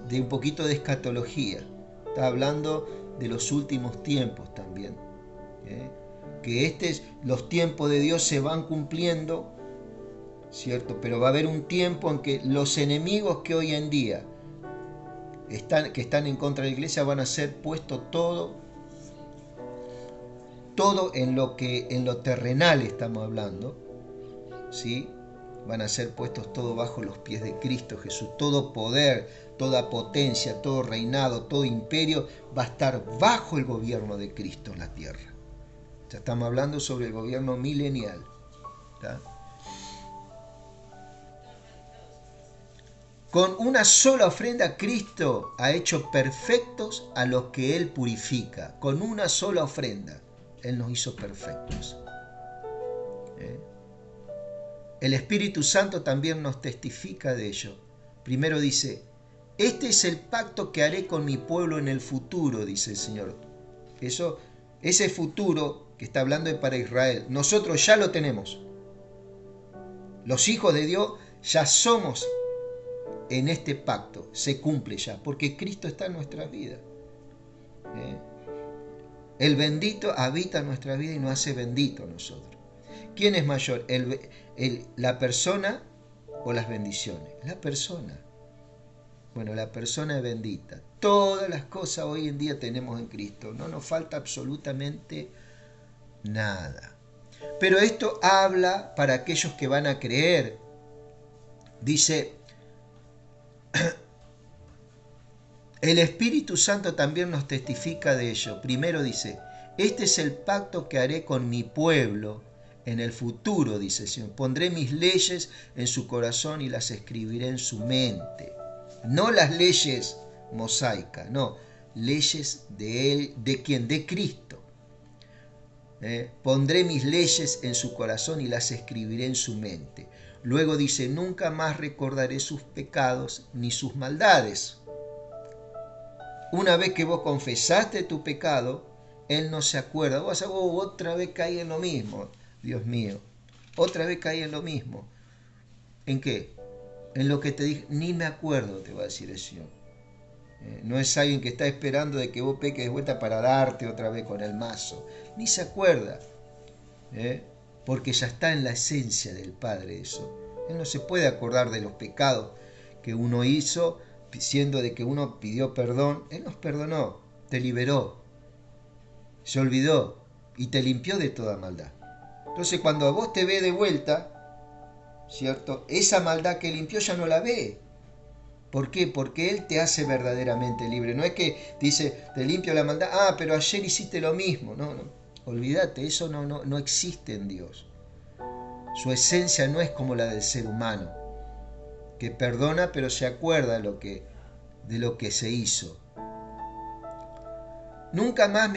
de un poquito de escatología. Está hablando de los últimos tiempos también. Que los tiempos de Dios se van cumpliendo, ¿cierto? Pero va a haber un tiempo en que los enemigos que hoy en día que están en contra de la iglesia van a ser puestos todo en lo terrenal estamos hablando, ¿sí? Van a ser puestos todo bajo los pies de Cristo Jesús. Todo poder, toda potencia, todo reinado, todo imperio va a estar bajo el gobierno de Cristo en la tierra. Ya estamos hablando sobre el gobierno milenial, ¿tá? Con una sola ofrenda Cristo ha hecho perfectos a los que Él purifica. Con una sola ofrenda Él nos hizo perfectos. El Espíritu Santo también nos testifica de ello. Primero dice, Este es el pacto que haré con mi pueblo en el futuro, dice el Señor. Ese futuro que está hablando es para Israel. Nosotros ya lo tenemos. Los hijos de Dios ya somos en este pacto. Se cumple ya, porque Cristo está en nuestras vidas. El bendito habita en nuestra vida y nos hace bendito a nosotros. ¿Quién es mayor? ¿La persona o las bendiciones? La persona. Bueno, la persona es bendita. Todas las cosas hoy en día tenemos en Cristo. No nos falta absolutamente nada. Pero esto habla para aquellos que van a creer. Dice, el Espíritu Santo también nos testifica de ello. Primero dice, este es el pacto que haré con mi pueblo en el futuro, dice el Señor. Pondré mis leyes en su corazón y las escribiré en su mente. No las leyes mosaicas, no, leyes de Él, ¿de quién? De Cristo. Pondré mis leyes en su corazón y las escribiré en su mente. Luego dice, nunca más recordaré sus pecados ni sus maldades. Una vez que vos confesaste tu pecado, Él no se acuerda. Vos otra vez caí en lo mismo, Dios mío. Otra vez caí en lo mismo. ¿En qué? En lo que te dije, ni me acuerdo, te va a decir el Señor. No es alguien que está esperando de que vos peques de vuelta para darte otra vez con el mazo. Ni se acuerda. Porque ya está en la esencia del Padre eso. Él no se puede acordar de los pecados que uno hizo, siendo de que uno pidió perdón. Él nos perdonó, te liberó, se olvidó y te limpió de toda maldad. Entonces cuando a vos te ve de vuelta, ¿cierto? Esa maldad que limpió ya no la ve. ¿Por qué? Porque Él te hace verdaderamente libre. No es que dice, te limpio la maldad, pero ayer hiciste lo mismo. No, olvídate, eso no existe en Dios. Su esencia no es como la del ser humano, que perdona pero se acuerda de lo que se hizo. Nunca más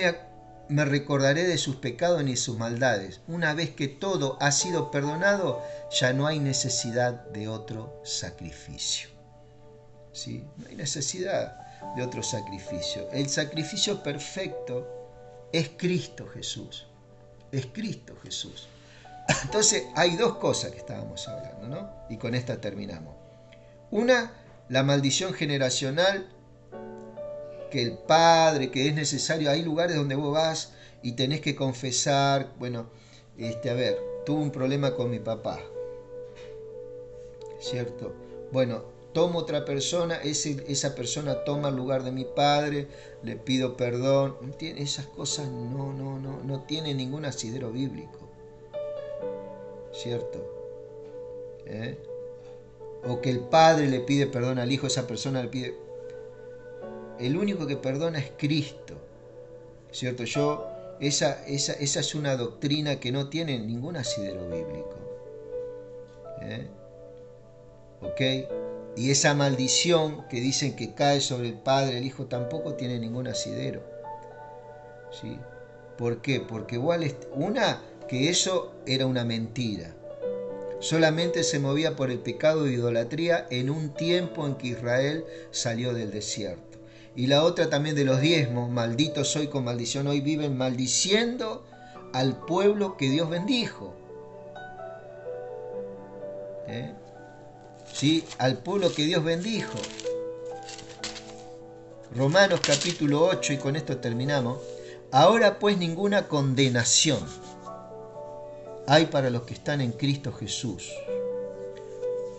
me recordaré de sus pecados ni sus maldades. Una vez que todo ha sido perdonado, ya no hay necesidad de otro sacrificio. ¿Sí? No hay necesidad de otro sacrificio. El sacrificio perfecto es Cristo Jesús. Es Cristo Jesús. Entonces hay dos cosas que estábamos hablando, ¿no? Y con esta terminamos. Una, la maldición generacional, que el padre, que es necesario, hay lugares donde vos vas y tenés que confesar, bueno, tuve un problema con mi papá, ¿cierto? Bueno, tomo otra persona, esa persona toma el lugar de mi padre, le pido perdón. Esas cosas no tienen ningún asidero bíblico, ¿cierto? O que el padre le pide perdón al hijo, esa persona le pide. El único que perdona es Cristo, ¿cierto? Esa es una doctrina que no tiene ningún asidero bíblico. ¿Ok? Y esa maldición que dicen que cae sobre el Padre, el Hijo, tampoco tiene ningún asidero. ¿Sí? ¿Por qué? Porque igual que eso era una mentira. Solamente se movía por el pecado de idolatría en un tiempo en que Israel salió del desierto. Y la otra también de los diezmos, maldito soy con maldición. Hoy viven maldiciendo al pueblo que Dios bendijo. ¿Sí? Al pueblo que Dios bendijo. Romanos capítulo 8, y con esto terminamos. Ahora pues ninguna condenación hay para los que están en Cristo Jesús.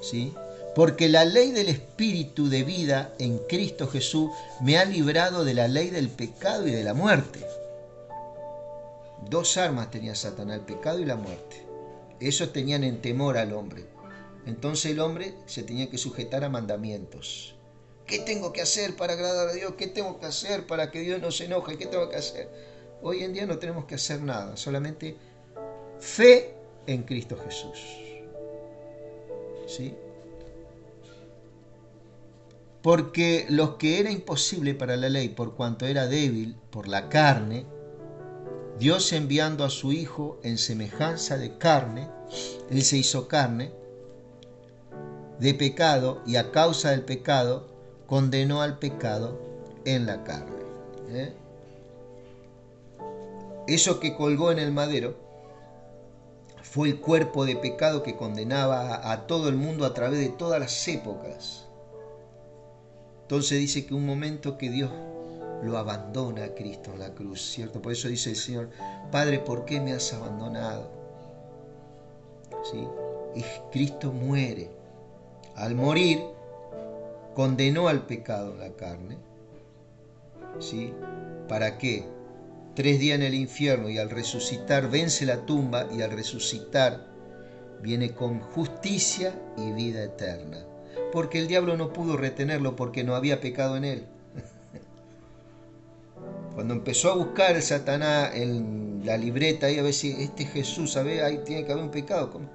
¿Sí? Porque la ley del Espíritu de vida en Cristo Jesús me ha librado de la ley del pecado y de la muerte. Dos armas tenía Satanás, el pecado y la muerte. Esos tenían en temor al hombre. Entonces el hombre se tenía que sujetar a mandamientos. ¿Qué tengo que hacer para agradar a Dios? ¿Qué tengo que hacer para que Dios no se enoje? ¿Qué tengo que hacer? Hoy en día no tenemos que hacer nada, solamente fe en Cristo Jesús. ¿Sí? Porque lo que era imposible para la ley, por cuanto era débil por la carne, Dios enviando a su Hijo en semejanza de carne, Él se hizo carne, de pecado, y a causa del pecado condenó al pecado en la carne. Eso que colgó en el madero fue el cuerpo de pecado que condenaba a todo el mundo a través de todas las épocas. Entonces dice que un momento que Dios lo abandona a Cristo en la cruz, ¿cierto? Por eso dice el Señor: Padre, ¿por qué me has abandonado? ¿Sí? Y Cristo muere. Al morir, condenó al pecado en la carne. ¿Sí? ¿Para qué? 3 días en el infierno, y al resucitar vence la tumba, y al resucitar viene con justicia y vida eterna. Porque el diablo no pudo retenerlo, porque no había pecado en él. Cuando empezó a buscar el Satanás en la libreta, y a ver si este Jesús, ¿sabe? Ahí tiene que haber un pecado. ¿Cómo?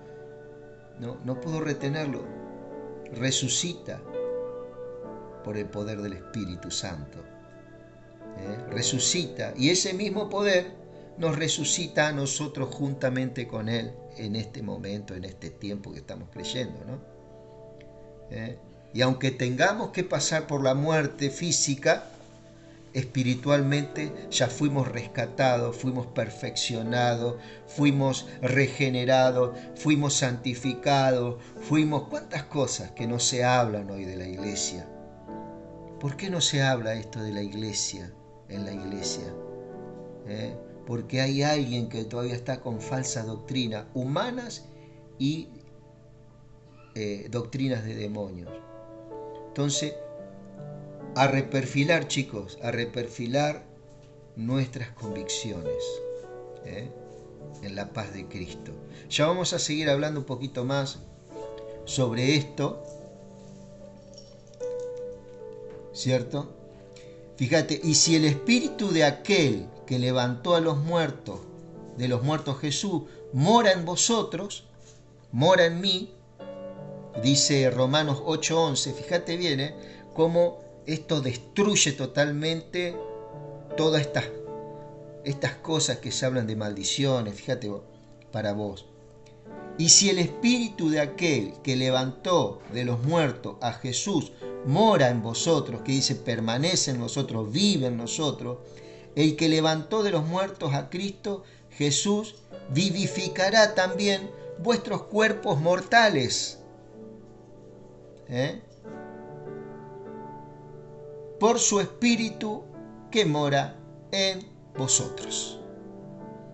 No pudo retenerlo. Resucita por el poder del Espíritu Santo. Resucita, y ese mismo poder nos resucita a nosotros juntamente con Él en este momento, en este tiempo que estamos creyendo, ¿no? Y aunque tengamos que pasar por la muerte física, espiritualmente ya fuimos rescatados, fuimos perfeccionados, fuimos regenerados, fuimos santificados, cuántas cosas que no se hablan hoy de la iglesia. ¿Por qué no se habla esto de la iglesia en la iglesia? Porque hay alguien que todavía está con falsas doctrinas humanas y doctrinas de demonios. Entonces, a reperfilar, chicos, a reperfilar nuestras convicciones en la paz de Cristo. Ya vamos a seguir hablando un poquito más sobre esto, ¿cierto? Fíjate, y si el espíritu de aquel que levantó a los muertos, de los muertos Jesús, mora en vosotros, mora en mí, dice Romanos 8:11, fíjate bien, cómo esto destruye totalmente todas estas cosas que se hablan de maldiciones, fíjate para vos. Y si el espíritu de aquel que levantó de los muertos a Jesús mora en vosotros, que dice permanece en nosotros, vive en nosotros, el que levantó de los muertos a Cristo Jesús vivificará también vuestros cuerpos mortales. Por su espíritu que mora en vosotros.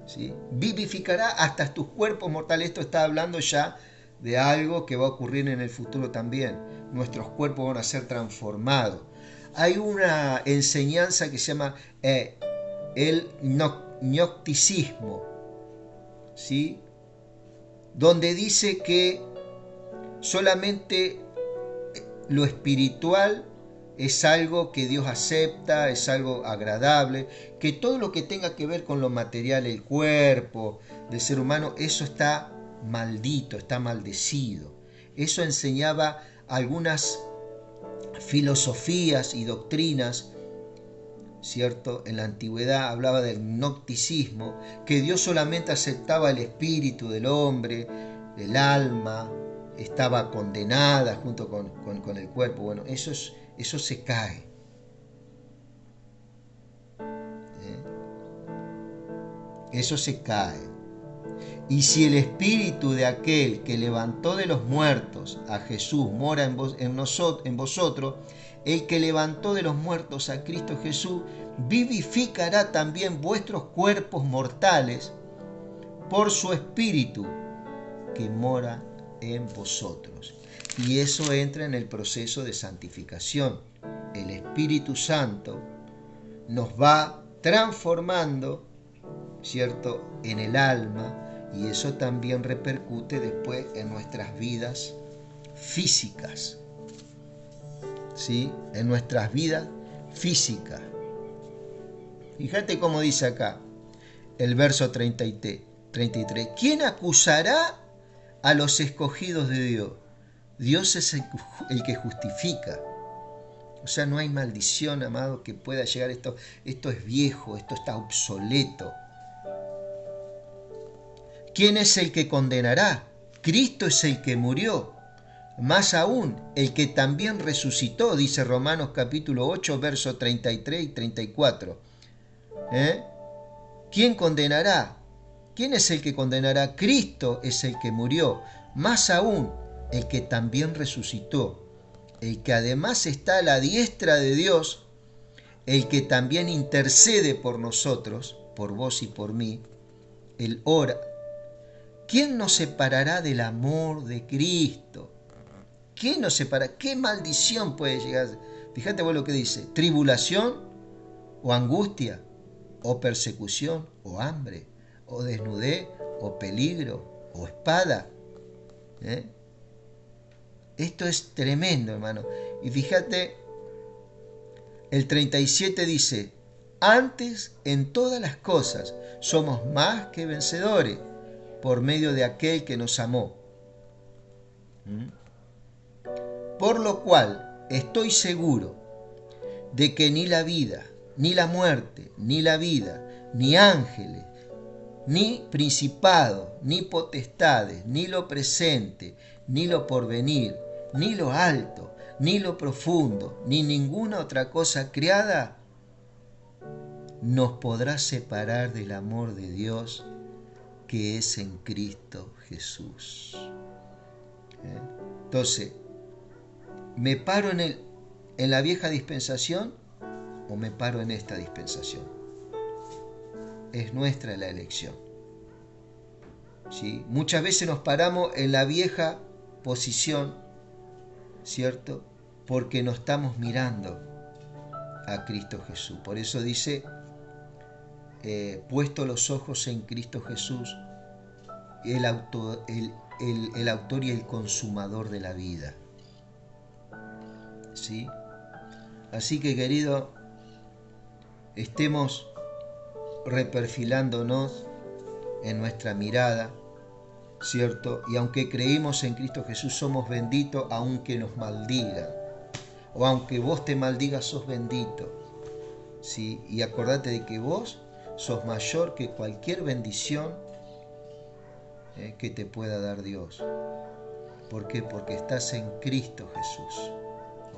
¿Sí? Vivificará hasta tus cuerpos mortales. Esto está hablando ya de algo que va a ocurrir en el futuro también. Nuestros cuerpos van a ser transformados. Hay una enseñanza que se llama el gnosticismo, ¿sí? Donde dice que solamente lo espiritual es algo que Dios acepta, es algo agradable, que todo lo que tenga que ver con lo material, el cuerpo del ser humano, eso está maldito, está maldecido. Eso enseñaba algunas filosofías y doctrinas, ¿cierto? En la antigüedad hablaba del gnosticismo, que Dios solamente aceptaba el espíritu del hombre, el alma, estaba condenada junto con el cuerpo. Bueno, eso se cae. Eso se cae. Y si el espíritu de aquel que levantó de los muertos a Jesús mora en vosotros, el que levantó de los muertos a Cristo Jesús vivificará también vuestros cuerpos mortales por su espíritu que mora en vosotros. Y eso entra en el proceso de santificación. El Espíritu Santo nos va transformando, ¿cierto?, en el alma, y eso también repercute después en nuestras vidas físicas. ¿Sí? En nuestras vidas físicas. Fíjate cómo dice acá el verso 33. ¿Quién acusará a los escogidos de Dios? Dios es el que justifica. O sea, no hay maldición, amado, que pueda llegar. Esto es viejo, esto está obsoleto. ¿Quién es el que condenará? Cristo es el que murió. Más aún, el que también resucitó, dice Romanos capítulo 8, versos 33 y 34. ¿Quién condenará? ¿Quién es el que condenará? Cristo es el que murió. Más aún, el que también resucitó, el que además está a la diestra de Dios, el que también intercede por nosotros, por vos y por mí, Él ora. ¿Quién nos separará del amor de Cristo? ¿Quién nos separa? ¿Qué maldición puede llegar? Fíjate vos lo que dice, tribulación o angustia o persecución o hambre o desnudez o peligro o espada. Esto es tremendo, hermano. Y fíjate, el 37 dice, antes en todas las cosas somos más que vencedores por medio de aquel que nos amó. Por lo cual estoy seguro de que ni la vida, ni la muerte, ni la vida, ni ángeles, ni principados, ni potestades, ni lo presente, ni lo porvenir, ni lo alto, ni lo profundo, ni ninguna otra cosa creada nos podrá separar del amor de Dios que es en Cristo Jesús. Entonces, ¿me paro en la vieja dispensación o me paro en esta dispensación? Es nuestra la elección. ¿Sí? Muchas veces nos paramos en la vieja posición, ¿cierto? Porque no estamos mirando a Cristo Jesús. Por eso dice, puesto los ojos en Cristo Jesús, el autor y el consumador de la vida. ¿Sí? Así que, querido, estemos reperfilándonos en nuestra mirada, ¿cierto? Y aunque creímos en Cristo Jesús, somos benditos aunque nos maldigan. O aunque vos te maldigas, sos bendito. ¿Sí? Y acordate de que vos sos mayor que cualquier bendición que te pueda dar Dios. ¿Por qué? Porque estás en Cristo Jesús.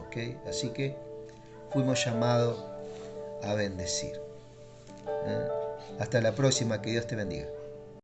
¿Ok? Así que fuimos llamados a bendecir. Hasta la próxima, que Dios te bendiga.